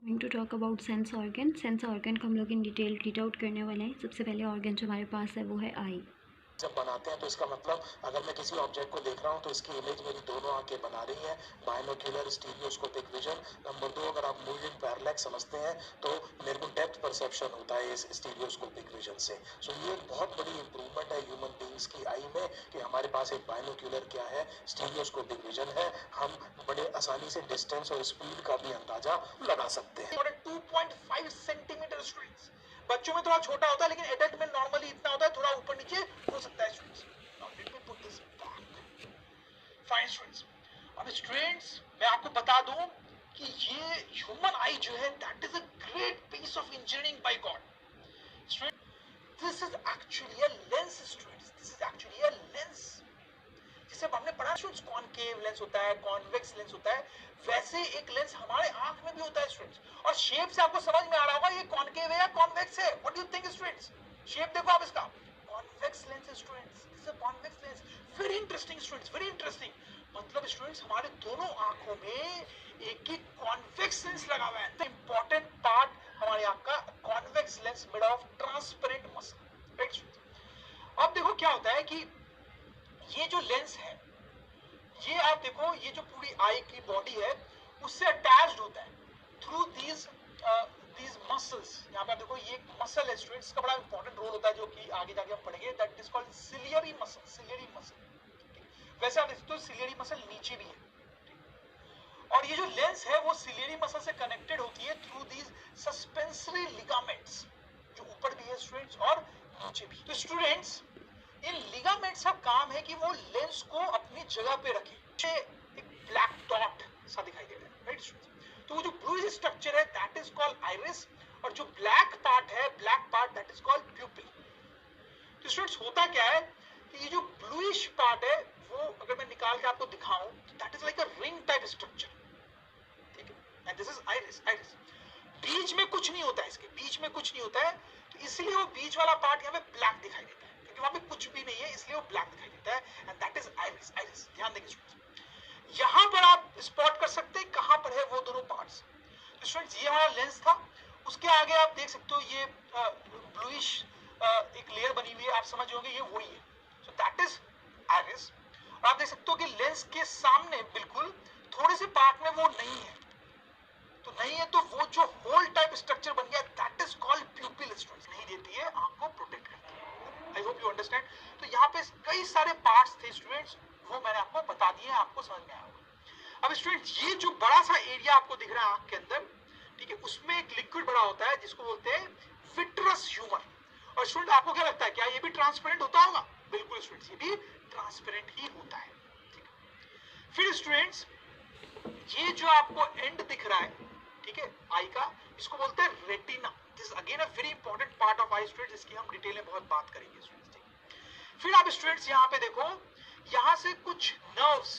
Going to talk about sense organ को हम लोग इन डिटेल रीड आउट करने वाले हैं। सबसे पहले ऑर्गन जो हमारे पास है वो है आई। जब बनाते हैं तो इसका मतलब अगर मैं किसी ऑब्जेक्ट को देख रहा हूँ तो इसकी इमेज मेरी दोनों आंखें बना रही हैं। Binocular stereoscopic vision. नंबर 2, अगर आप मूविंग पैरेलैक्स समझते हैं तो मेरे को डेप्थ परसेप्शन होता है इस स्टीरियोस्कोपिक विजन से। सो ये एक बहुत बड़ी इंप्रूवमेंट है ह्यूमन बींग्स की आई में कि हमारे पास एक बायनोक्यूलर क्या है, स्टीरियोस्कोपिक विजन है। हम बड़े आसानी से डिस्टेंस और स्पीड का भी अंदाजा लगा सकते हैं। 2.5 सेंटीमीटर स्ट्रेट्स बच्चों में थोड़ा छोटा होता है, लेकिन एडल्ट में नॉर्मली इतना होता है, थोड़ा ऊपर नीचे हो सकता है students. Now let me put this back. Fine students, अब स्टूडेंट्स मैं आपको बता दूं कि ये ह्यूमन आई जो है that is a great piece of engineering by God. Students this is actually a lens students, this is actually a lens. जिसे हमने पढ़ा स्टूडेंट्स कॉनकेव लेंस होता है, कॉन्वेक्स लेंस होता है, वैसे एक लेंस हमारे आंख में भी होता है स्टूडेंट्स। और शेप से आपको समझ में आ रहा होगा ये कॉनकेव है या कॉन्वेक्स है। What do you think students? Shape देखो आप इसका, convex lens students, this is a convex lens. Very interesting students, very interesting. मतलब स्टूडेंट्स हमारे दोनों आंखों में एक ही कॉन्वेक्स लेंस लगा हुआ है। द इंपॉर्टेंट पार्ट हमारे आंख का convex lens made of transparent muscle, right students. अब देखो क्या होता है कि ये जो लेंस है, ये आप देखो, ये जो पूरी आई की बॉडी है उससे अटैच्ड होता है थ्रू दीज मसल्स। यहाँ पे आप देखो ये एक मसल है स्टूडेंट्स, का बड़ा इंपॉर्टेंट रोल होता है जो कि आगे जाके हम पढ़ेंगे। That is called ciliary muscle, ciliary muscle. वैसे आप देखते हो सिलियरी मसल नीचे भी है, और ये जो लेंस है वो सिलियरी मसल से कनेक्टेड होती है थ्रू दीज सस्पेंसरी लिगामेंट्स, जो ऊपर भी है स्टूडेंट्स और नीचे भी। तो स्टूडेंट्स इन लिगामेंट्स का काम है कि वो लेंस को अपनी जगह पे रखे। एक ब्लैक डॉट सा दिखाई दे रहा है, राइट। तो वो जो ब्लू स्ट्रक्चर है दैट इज कॉल्ड आइरिस, और जो ब्लैक पार्ट है, black part that is called प्यूपिल। तो स्टूडेंट्स होता क्या है कि ये जो ब्लूइश पार्ट है वो अगर मैं निकाल के आपको दिखाऊं तो that is like a ring type structure, ठीक है। And this is iris, iris. बीच में कुछ नहीं होता है, इसके बीच में कुछ नहीं होता है, तो इसलिए वो बीच वाला पार्ट यहाँ पे ब्लैक दिखाई देता है, क्योंकि वहां पे कुछ भी नहीं है इसलिए वो ब्लैक दिखाई देता है। And that is iris, iris. ध्यान देंगे स्टूडेंट्स, यहां पर आप स्पॉट कर सकते हैं कहां पर है वो दोनों पार्ट्स। तो स्टूडेंट्स ये हमारा लेंस था, उसके आगे आप देख सकते हो ये ब्लूइश एक लेयर बनी हुई है, आप समझ होंगे ये वही है। So that is iris. और आप देख सकते हो कि लेंस के सामने बिल्कुल थोड़े से पार्ट में वो नहीं है, तो नहीं है तो वो जो होल टाइप स्ट्रक्चर बन गया दैट इज कॉल्ड प्यूपिल स्टूडेंट्स। नहीं देती है, आंख को प्रोटेक्ट करती है। I hope you understand. तो यहाँ पे कई सारे पार्ट्स थे स्टूडेंट्स, वो मैंने आपको बता दिए, आपको समझ में आया होगा। अब स्टूडेंट्स ये जो बड़ा सा एरिया आपको दिख रहा है आंख के अंदर, ठीक है, उसमें एक लिक्विड बड़ा होता है जिसको बोलते हैं विट्रस ह्यूमर। और स्टूडेंट आपको क्या लगता है, क्या ये भी ट्रांसपेरेंट होता होगा? बिल्कुल स्टूडेंट्स, ये भी ट्रांसपेरेंट ही होता है, ठीक है। फिर स्टूडेंट्स ये जो आपको एंड दिख रहा है, ठीक है, आई का, इसको बोलते हैं retina. This again a very important part of I students, इसकी हम डिटेल में बहुत बात करेंगे स्टूडेंट्स। फिर आप स्टूडेंट्स यहाँ पे देखो, यहाँ से कुछ नर्व्स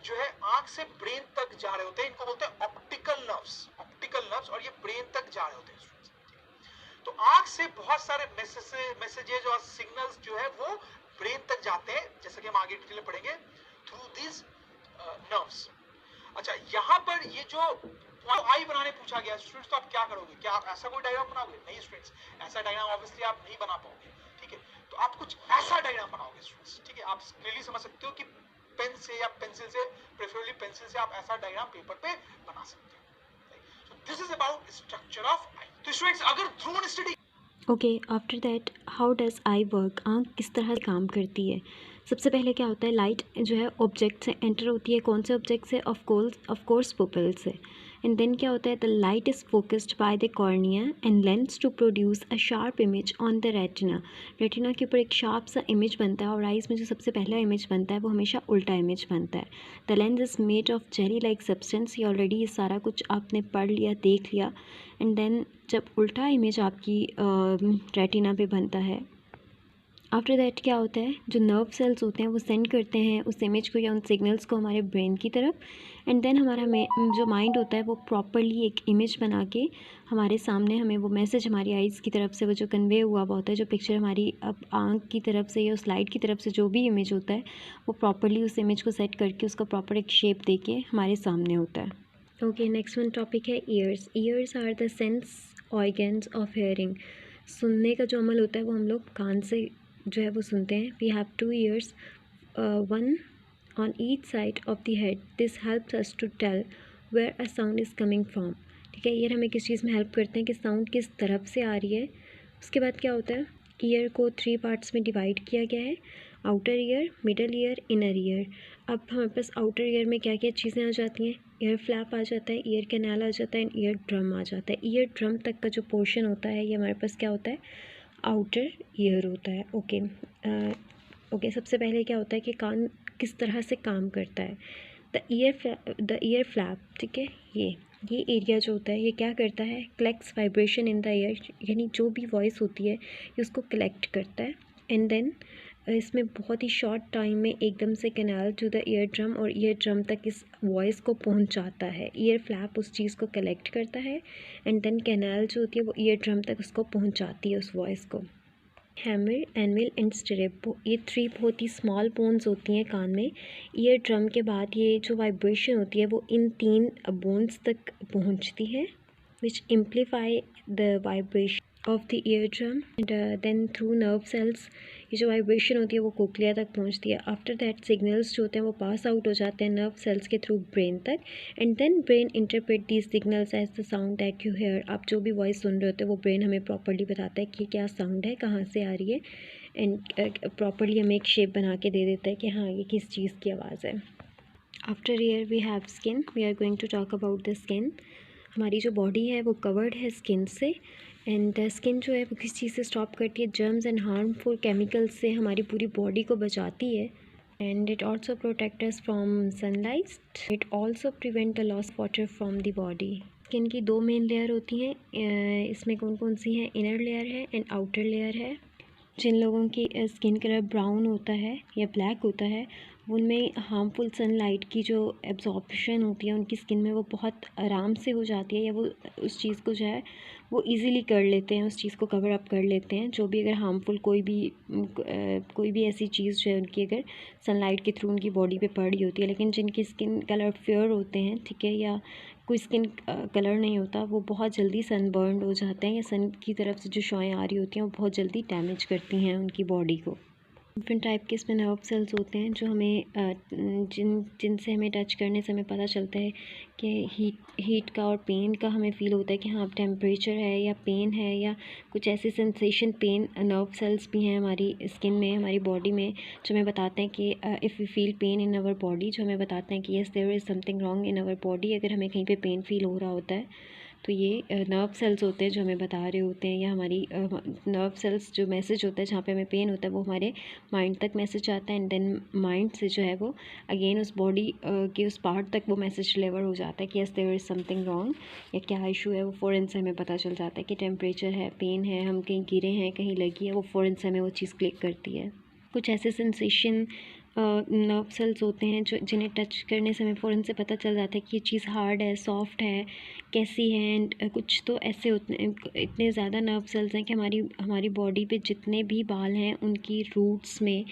जो है आंख से ब्रेन तक जा रहे होते हैं, इनको बोलते हैं ऑप्टिकल नर्व्स, ऑप्टिकल नर्व्स, और ये ब्रेन तक जा रहे होते हैं स्टूडेंट्स। तो आंख से बहुत सारे मैसेजेस और सिग्नल्स जो है वो ब्रेन तक जाते हैं, जैसे कि हम आगे डिटेल में पढ़ेंगे, थ्रू दिस नर्व्स। अच्छा, यहाँ पर ये जो आई बनाने पूछा गया स्टूडेंट्स, तो आप क्या करोगे? क्या आप ऐसा कोई डायग्राम बनाओगे? नहीं स्टूडेंट्स, ऐसा डायग्राम ऑब्वियसली आप नहीं बना पाओगे, ठीक है। तो आप कुछ ऐसा डायग्राम बनाओगे स्टूडेंट्स, ठीक है। आप क्लियरली समझ सकते हो कि पेन से या पेंसिल से, प्रेफरेबली पेंसिल से, आप ऐसा डायग्राम पेपर पे बना सकते हो। So this is about structure of eye. तो स्टूडेंट्स अगर ध्रुव study okay, after that how does eye work, आँख किस तरह काम करती है। सबसे पहले क्या होता है, लाइट जो है ऑब्जेक्ट से एंटर होती है। कौन से ऑब्जेक्ट से? ऑफ कोर्स पुपिल से। एंड देन क्या होता है, the light is focused by the cornea and lens to produce a sharp image on the retina. Retina के ऊपर एक शार्प सा इमेज बनता है, और आइज़ में जो सबसे पहला इमेज बनता है वो हमेशा उल्टा इमेज बनता है। The lens is made of jelly like substance. ये ऑलरेडी ये सारा कुछ आपने पढ़ लिया, देख लिया। एंड देन जब उल्टा इमेज आपकी रेटिना पे बनता है, आफ्टर दैट क्या होता है, जो नर्व सेल्स होते हैं वो सेंड करते हैं उस इमेज को या उन सिग्नल्स को हमारे ब्रेन की तरफ। एंड देन हमारा जो माइंड होता है वो प्रॉपरली एक इमेज बना के हमारे सामने हमें वो मैसेज हमारी आइज़ की तरफ से वो जो कन्वे हुआ होता है, जो पिक्चर हमारी अब आँख की तरफ से या उस लाइट की तरफ से जो भी इमेज होता है वो प्रॉपरली उस इमेज को सेट करके उसका प्रॉपर एक शेप दे के हमारे सामने होता है। ओके, नेक्स्ट वन टॉपिक है ears. Ears are the sense organs of hearing. सुनने का जो अमल होता है वो हम लोग कान से जो है वो सुनते हैं। We have 2 ears, one on each side of the head. This helps us to tell where a sound is coming from. ठीक है, ईयर हमें किस चीज़ में हेल्प करते हैं कि साउंड किस तरफ से आ रही है। उसके बाद क्या होता है, ईयर को 3 पार्ट्स में डिवाइड किया गया है, outer ear, middle ear, inner ear. अब हमारे पास आउटर ईयर में क्या क्या चीज़ें आ जाती हैं, ईयर फ्लैप आ जाता है, ईयर कैनाल आ जाता है, ईयर ड्रम आ जाता है। ईयर ड्रम तक का जो पोर्शन होता है ये हमारे पास क्या होता है, आउटर ईयर होता है। ओके, सबसे पहले क्या होता है कि कान किस तरह से काम करता है। द ईयर फ्लैप, ठीक है, ये एरिया जो होता है ये क्या करता है, collects vibration in the year, यानी जो भी वॉइस होती है ये उसको कलेक्ट करता है। एंड देन इसमें बहुत ही शॉर्ट टाइम में एकदम से canal to the ear drum, और ईयर ड्रम तक इस वॉइस को पहुंचाता है। ईयर फ्लैप उस चीज़ को कलेक्ट करता है एंड देन कैनाल जो होती है वो ईयर ड्रम तक उसको पहुंचाती है, उस वॉइस को। हैमर, एनविल एंड स्टिरिप, ये 3 बहुत ही स्मॉल बोन्स होती हैं कान में। ईयर ड्रम के बाद ये जो वाइब्रेशन होती है वो इन 3 बोन्स तक पहुंचती है, which amplify the vibration of the ear drum and then through nerve cells ये जो वाइब्रेशन होती है वो कोक्लिया तक पहुंचती है। आफ्टर दैट सिग्नल्स जो होते हैं वो पास आउट हो जाते हैं नर्व सेल्स के थ्रू ब्रेन तक, and then brain interpret these signals as the sound that you hear. आप जो भी वॉइस सुन रहे होते हैं वो ब्रेन हमें प्रॉपर्ली बताता है कि क्या साउंड है, कहाँ से आ रही है, एंड प्रॉपर्ली हमें एक शेप बना के दे देता है कि हाँ ये किस चीज़ की आवाज़ है। After ear we have skin. We are going to talk about the skin. हमारी जो बॉडी है वो कवर्ड है स्किन से, एंड स्किन जो है वो किस चीज़ से स्टॉप करती है, जर्म्स एंड हार्मफुल केमिकल्स से हमारी पूरी बॉडी को बचाती है। And it also protect us from sunlight. It also prevent the loss of water from the body. Skin की 2 मेन लेयर होती हैं, इसमें कौन कौन सी हैं, इनर लेयर है एंड आउटर लेयर है। जिन लोगों की स्किन कलर ब्राउन होता है या ब्लैक होता है उनमें हार्मफुल सनलाइट की जो एब्जॉर्प्शन होती है उनकी स्किन में वो बहुत आराम से हो जाती है, या वो उस चीज़ को जो है वो इजीली कर लेते हैं, उस चीज़ को कवर अप कर लेते हैं। जो भी अगर हार्मफुल कोई भी ऐसी चीज़ जो है उनकी अगर सनलाइट के थ्रू उनकी बॉडी पे पड़ रही होती है। लेकिन जिनकी स्किन कलर फेयर होते हैं, ठीक है, या कोई स्किन कलर नहीं होता, वो बहुत जल्दी सनबर्न हो जाते हैं, या सन की तरफ से जो शॉएँ आ रही होती हैं वो बहुत जल्दी डैमेज करती हैं उनकी बॉडी को। डिफरेंट टाइप के इसमें नर्व सेल्स होते हैं जो हमें जिनसे हमें टच करने से हमें पता चलता है कि हीट का और पेन का हमें फ़ील होता है कि हाँ टेम्परेचर है या पेन है, या कुछ ऐसे सेंसेशन पेन नर्व सेल्स भी हैं हमारी स्किन में, हमारी बॉडी में, जो हमें बताते हैं कि if we feel pain in our body, जो हमें बताते हैं कि yes there is something wrong in our body. अगर हमें कहीं पे पेन फील हो रहा होता है तो ये नर्व सेल्स होते हैं जो हमें बता रहे होते हैं, या हमारी नर्व सेल्स जो मैसेज होता है जहाँ पे हमें पेन होता है वो हमारे माइंड तक मैसेज आता है, एंड देन माइंड से जो है वो अगेन उस बॉडी के उस पार्ट तक वो मैसेज डिलीवर हो जाता है कि yes there is something wrong, या क्या इशू है, वो फ़ौरन से हमें पता चल जाता है कि टेम्परेचर है, पेन है, हम कहीं गिरे हैं, कहीं लगी है, वो फ़ौरन से हमें वो चीज़ क्लिक करती है। कुछ ऐसे सेंसेशन नर्व सेल्स होते हैं जो जिन्हें टच करने से हमें फ़ौरन से पता चल जाता है कि ये चीज़ हार्ड है, सॉफ्ट है, कैसी है। एंड कुछ तो ऐसे होते हैं, इतने ज़्यादा नर्व सेल्स हैं कि हमारी बॉडी पे जितने भी बाल हैं उनकी रूट्स में,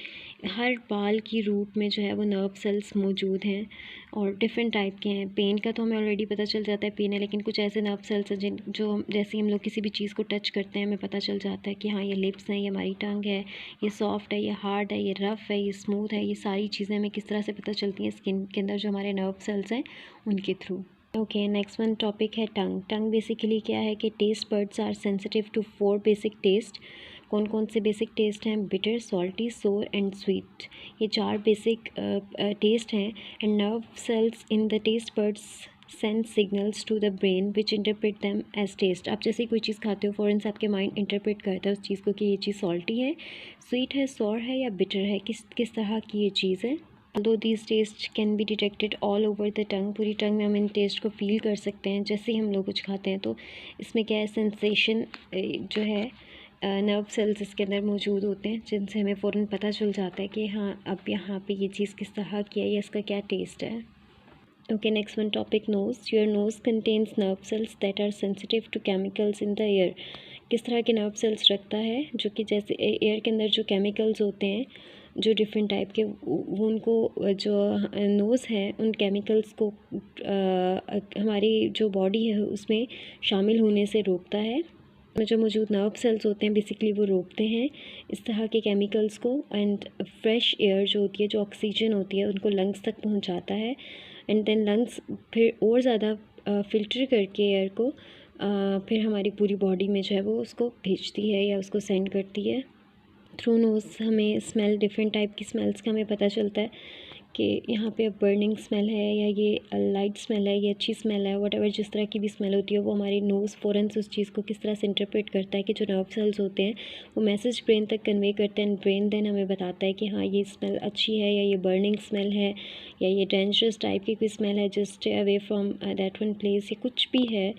हर बाल की रूट में जो है वो नर्व सेल्स मौजूद हैं, और डिफरेंट टाइप के हैं। पेन का तो हमें ऑलरेडी पता चल जाता है पेन है, लेकिन कुछ ऐसे नर्व सेल्स हैं जैसे हम लोग किसी भी चीज़ को टच करते हैं हमें पता चल जाता है कि हाँ ये लिप्स हैं, ये हमारी टंग है, ये सॉफ्ट है, ये हार्ड है, ये रफ़ है, ये स्मूथ है। ये सारी चीज़ें हमें किस तरह से पता चलती हैं, स्किन के अंदर जो हमारे नर्व सेल्स हैं उनके थ्रू। ओके, नेक्स्ट वन टॉपिक है टंग। टंग बेसिकली क्या है कि taste buds are sensitive to 4 basic taste. कौन कौन से बेसिक टेस्ट हैं, bitter, salty, sour and sweet. ये 4 बेसिक टेस्ट हैं, and nerve cells in the taste buds send signals to the brain which interpret them as taste. आप जैसे कोई चीज़ खाते हो फ़ौरन से आपके माइंड इंटरप्रेट करता है उस चीज़ को कि ये चीज़ सॉल्टी है, स्वीट है, सोर है, या बिटर है, किस तरह की ये चीज़ है। Although these tastes can be detected all over the tongue, पूरी टंग में हम इन टेस्ट को फील कर सकते हैं जैसे ही हम लोग कुछ खाते हैं। तो इसमें क्या है, सेंसेशन जो है नर्व सेल्स इसके अंदर मौजूद होते हैं जिनसे हमें फ़ौरन पता चल जाता है कि हाँ अब यहाँ पे ये चीज़ किस तरह की है या इसका क्या टेस्ट है। Okay, next one topic nose. Your nose contains nerve cells that are sensitive to chemicals in the air. किस तरह के नर्व सेल्स रखता है जो कि जैसे एयर के अंदर जो केमिकल्स होते हैं जो डिफरेंट टाइप के वो उनको जो नोज़ है उन केमिकल्स को हमारी जो बॉडी है उसमें शामिल होने से रोकता है। जो मौजूद नर्व सेल्स होते हैं बेसिकली वो रोकते हैं इस तरह के केमिकल्स को। एंड फ्रेश एयर जो होती है, जो ऑक्सीजन होती है, उनको लंग्स तक पहुंचाता है। एंड देन लंग्स फिर और ज़्यादा फ़िल्टर करके एयर को फिर हमारी पूरी बॉडी में जो है वो उसको भेजती है या उसको सेंड करती है। थ्रू नोज़ हमें स्मेल, डिफरेंट टाइप की स्मेल्स का हमें पता चलता है कि यहाँ पे अब बर्निंग स्मेल है या ये लाइट स्मेल है, ये अच्छी स्मेल है, वट एवर जिस तरह की भी स्मेल होती है वो हमारी नोज़ फ़ौरन से उस चीज़ को किस तरह से इंटरप्रेट करता है कि जो नर्व सेल्स होते हैं वो मैसेज ब्रेन तक कन्वे करते हैं। ब्रेन देन हमें बताता है कि हाँ ये स्मेल अच्छी है या ये बर्निंग स्मेल है या ये डेंजरस टाइप की कोई स्मेल है, just stay away from that one place, या कुछ भी है।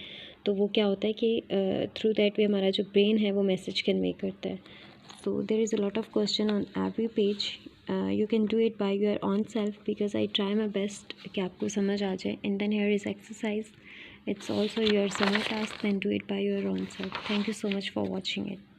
तो वो क्या होता है कि थ्रू दैट वे हमारा जो ब्रेन है वो मैसेज कन्वे करता है। So there is a lot of question on every page. You can do it by your own self because I try my best कि आपको समझ आ जाए. And then here is exercise. It's also your summer task. Then do it by your own self. Thank you so much for watching it.